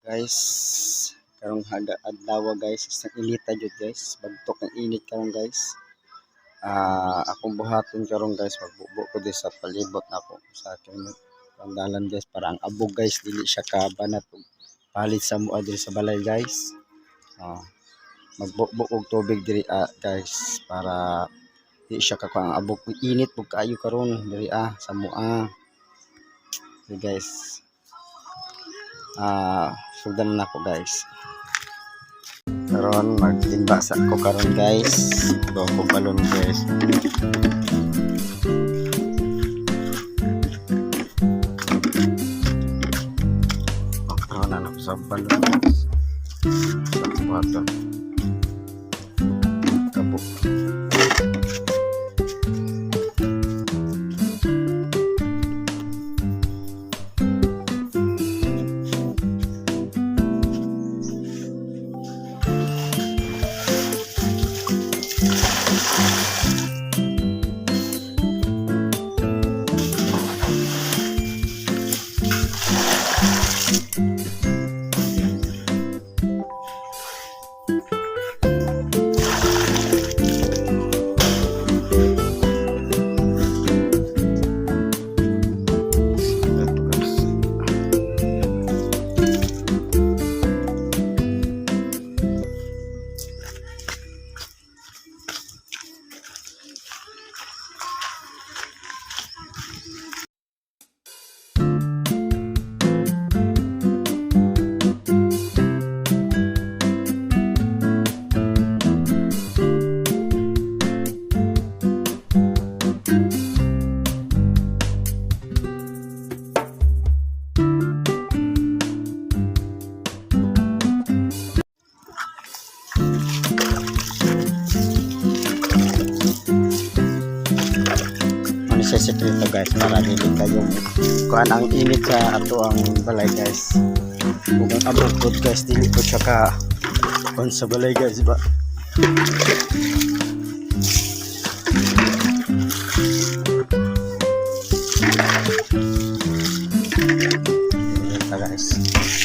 Guys, karong adlaw guys, isang inita jud guys, bagtok ang init karon guys. Akong buhaton karon guys, magbubo ko di sa palibot nako sa akin pandalan guys para ang abog guys dili siya kabanat og palit sa mua diri sa balay guys. Magbubo og tubig diri guys para di siya ka ang abog init pug kaayo karon diri sa mua. Okay, guys. Sudan na ko guys. Karon magtimba sa ko karon guys. Bawa ko balon guys. Karon na ako sa balon guys. Sa buhaton. Kabuk. Sa sekreto guys para dili kayo kuan ang init sa ato ang balay guys. Ug ang abot pod guys dili ko siya ka kon sa balay guys ba. Guys.